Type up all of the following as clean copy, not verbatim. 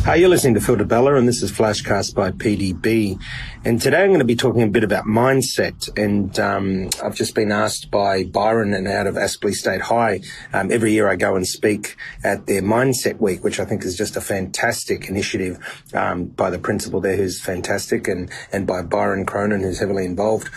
Hi, you're listening to Phil DeBella, and this is FlashCast by PDB. And today I'm going to be talking a bit about mindset. And I've just been asked by Byron and out of Aspley State High. Every year I go and speak at their Mindset Week, which I think is just a fantastic initiative by the principal there, who's fantastic, and by Byron Cronin, who's heavily involved.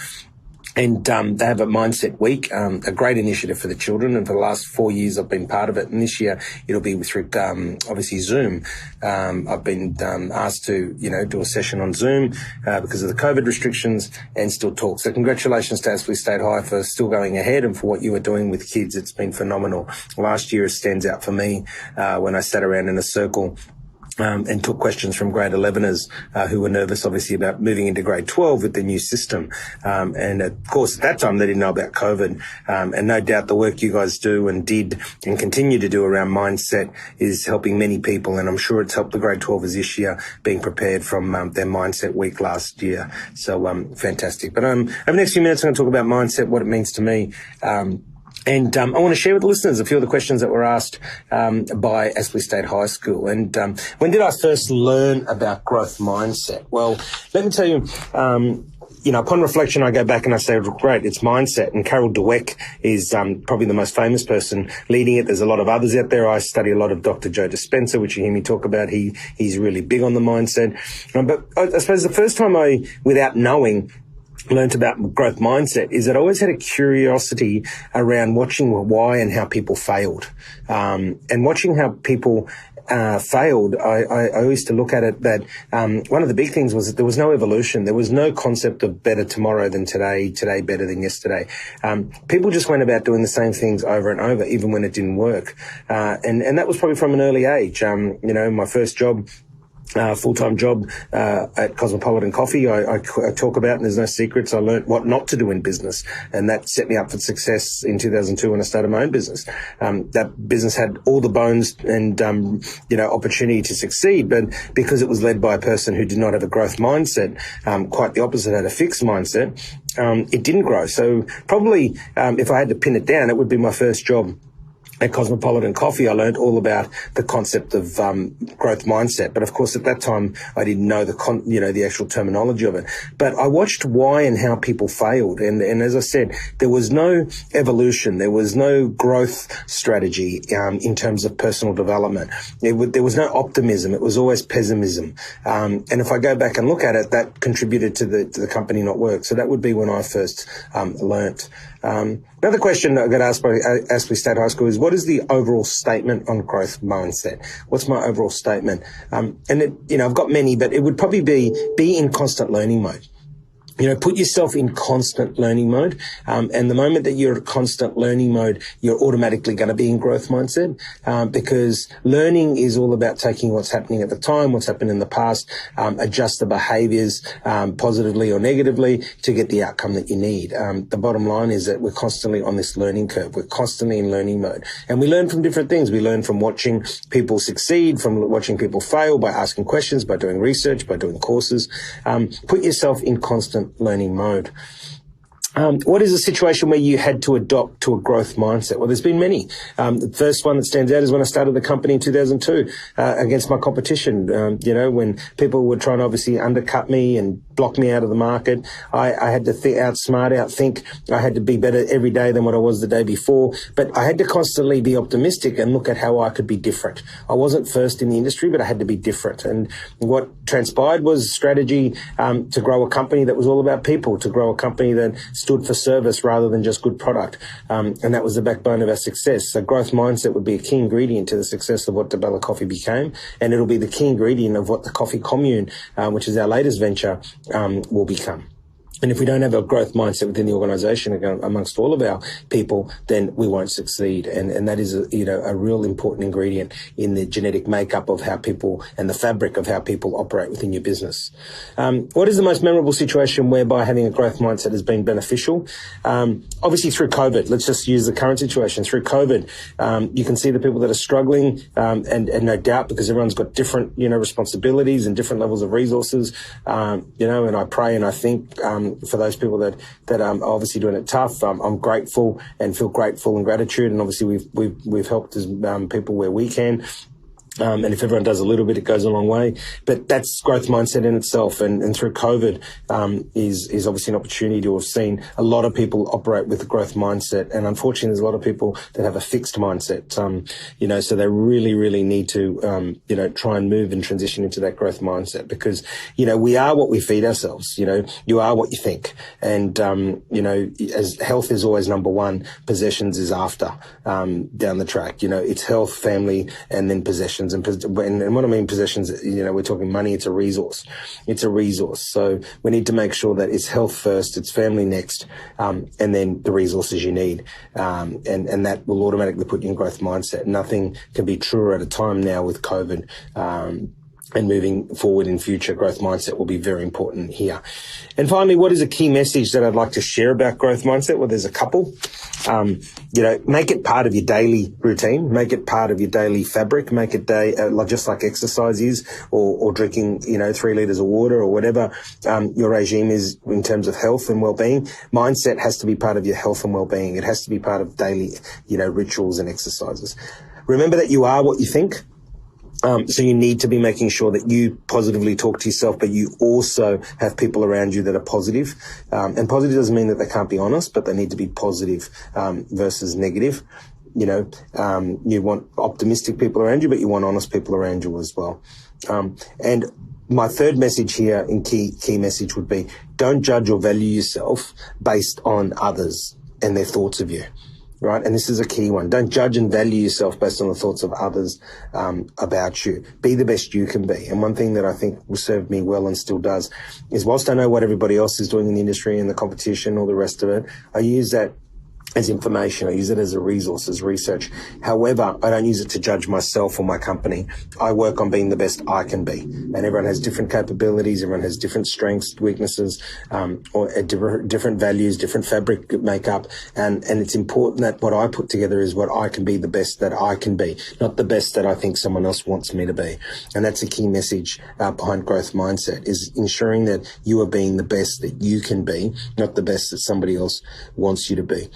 And they have a Mindset Week, a great initiative for the children. And for the last 4 years, I've been part of it. And this year, it'll be through, obviously, Zoom. I've been asked to, do a session on Zoom because of the COVID restrictions and still talk. So congratulations to Aspley State High for still going ahead and for what you are doing with kids. It's been phenomenal. Last year, it stands out for me when I sat around in a circle and took questions from grade 11ers who were nervous, obviously, about moving into grade 12 with the new system. And of course, at that time, they didn't know about COVID. And no doubt the work you guys do and did and continue to do around mindset is helping many people. And I'm sure it's helped the grade 12ers this year being prepared from their Mindset Week last year. So fantastic. But over the next few minutes, I'm going to talk about mindset, what it means to me. And I want to share with the listeners a few of the questions that were asked by Aspley State High School. And when did I first learn about growth mindset? Well, let me tell you, upon reflection, I go back and I say, great, it's mindset. And Carol Dweck is probably the most famous person leading it. There's a lot of others out there. I study a lot of Dr. Joe Dispenza, which you hear me talk about. He's really big on the mindset. But I suppose the first time I, without knowing, learned about growth mindset is that I always had a curiosity around watching why and how people failed. And watching how people failed, I used to look at it that one of the big things was that there was no evolution. There was no concept of better tomorrow than today better than yesterday. People just went about doing the same things over and over, even when it didn't work. And that was probably from an early age. My first job, full-time job at Cosmopolitan Coffee, I talk about, and there's no secrets. I learned what not to do in business, and that set me up for success in 2002 when I started my own business. That business had all the bones and opportunity to succeed, but because it was led by a person who did not have a growth mindset, quite the opposite, had a fixed mindset, it didn't grow. So probably if I had to pin it down, it would be my first job at Cosmopolitan Coffee. I learned all about the concept of growth mindset, but of course at that time I didn't know the actual terminology of it. But I watched why and how people failed, and as I said, there was no evolution, there was no growth strategy in terms of personal development. There was no optimism; it was always pessimism. And if I go back and look at it, that contributed to the company not work. So that would be when I first learnt. Another question I got asked by Aspley State High School is, what is the overall statement on growth mindset? What's my overall statement? And I've got many, but it would probably be in constant learning mode. Put yourself in constant learning mode. And the moment that you're in constant learning mode, you're automatically going to be in growth mindset, because learning is all about taking what's happening at the time, what's happened in the past, adjust the behaviors, positively or negatively to get the outcome that you need. The bottom line is that we're constantly on this learning curve. We're constantly in learning mode, and we learn from different things. We learn from watching people succeed, from watching people fail, by asking questions, by doing research, by doing courses. Put yourself in constant learning mode. What is a situation where you had to adopt to a growth mindset? Well, there's been many. The first one that stands out is when I started the company in 2002 against my competition. When people were trying to obviously undercut me and block me out of the market, I had to outthink. I had to be better every day than what I was the day before. But I had to constantly be optimistic and look at how I could be different. I wasn't first in the industry, but I had to be different. And what transpired was strategy to grow a company that was all about people, to grow a company that stood for service rather than just good product. And that was the backbone of our success. So growth mindset would be a key ingredient to the success of what DeBella Coffee became. And it'll be the key ingredient of what the Coffee Commune, which is our latest venture, will become. And if we don't have a growth mindset within the organization amongst all of our people, then we won't succeed. And that is a real important ingredient in the genetic makeup of how people and the fabric of how people operate within your business. What is the most memorable situation whereby having a growth mindset has been beneficial? Obviously through COVID. Let's just use the current situation. Through COVID, you can see the people that are struggling, and no doubt, because everyone's got different, responsibilities and different levels of resources. And I pray and I think, for those people that are obviously doing it tough, I'm grateful and feel grateful and gratitude. And obviously we've helped as people where we can. And if everyone does a little bit, it goes a long way. But that's growth mindset in itself. And through COVID, is obviously an opportunity to have seen a lot of people operate with a growth mindset. And unfortunately, there's a lot of people that have a fixed mindset. So they really, really need to, try and move and transition into that growth mindset because, we are what we feed ourselves. You are what you think. And, as health is always number one, possessions is after, down the track. It's health, family, and then possessions. And what I mean possessions, we're talking money. It's a resource. So we need to make sure that it's health first, it's family next, and then the resources you need. And that will automatically put you in growth mindset. Nothing can be truer at a time now with COVID. And moving forward in future, growth mindset will be very important here. And finally, what is a key message that I'd like to share about growth mindset? Well, there's a couple. Make it part of your daily routine. Make it part of your daily fabric. Make it just like exercise is, or drinking, 3 liters of water or whatever your regime is in terms of health and well-being. Mindset has to be part of your health and well-being. It has to be part of daily, rituals and exercises. Remember that you are what you think. So you need to be making sure that you positively talk to yourself, but you also have people around you that are positive. And positive doesn't mean that they can't be honest, but they need to be positive versus negative. You want optimistic people around you, but you want honest people around you as well. And my third message here and key message would be, don't judge or value yourself based on others and their thoughts of you. Right. And this is a key one. Don't judge and value yourself based on the thoughts of others about you. Be the best you can be. And one thing that I think will serve me well and still does is, whilst I know what everybody else is doing in the industry and the competition, all the rest of it, I use that as information. I use it as a resource, as research. However, I don't use it to judge myself or my company. I work on being the best I can be. And everyone has different capabilities. Everyone has different strengths, weaknesses, or different values, different fabric makeup. And it's important that what I put together is what I can be, the best that I can be, not the best that I think someone else wants me to be. And that's a key message behind growth mindset, is ensuring that you are being the best that you can be, not the best that somebody else wants you to be.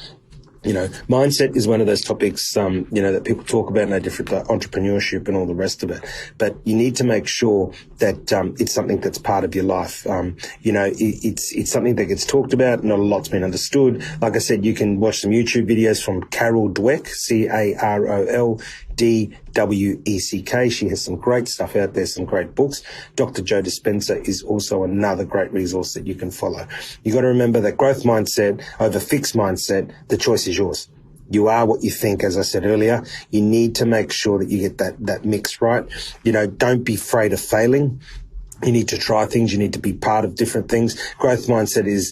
Mindset is one of those topics, that people talk about in a different entrepreneurship and all the rest of it. But you need to make sure that it's something that's part of your life. It's something that gets talked about. Not a lot's been understood. Like I said, you can watch some YouTube videos from Carol Dweck, Carol Dweck. She has some great stuff out there, some great books. Dr. Joe Dispenza is also another great resource that you can follow. You got to remember that growth mindset over fixed mindset, the choice is yours. You are what you think, as I said earlier. You need to make sure that you get that mix right. Don't be afraid of failing. You need to try things. You need to be part of different things. Growth mindset is,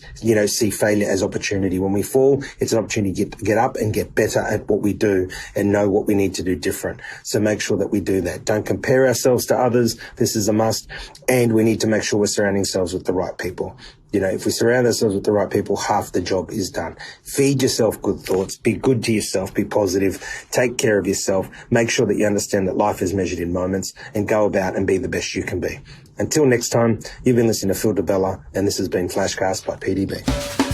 see failure as opportunity. When we fall, it's an opportunity to get up and get better at what we do and know what we need to do different. So make sure that we do that. Don't compare ourselves to others. This is a must. And we need to make sure we're surrounding ourselves with the right people. If we surround ourselves with the right people, half the job is done. Feed yourself good thoughts. Be good to yourself. Be positive. Take care of yourself. Make sure that you understand that life is measured in moments, and go about and be the best you can be. Until next time, you've been listening to Phil DeBella, and this has been FlashCast by PDB.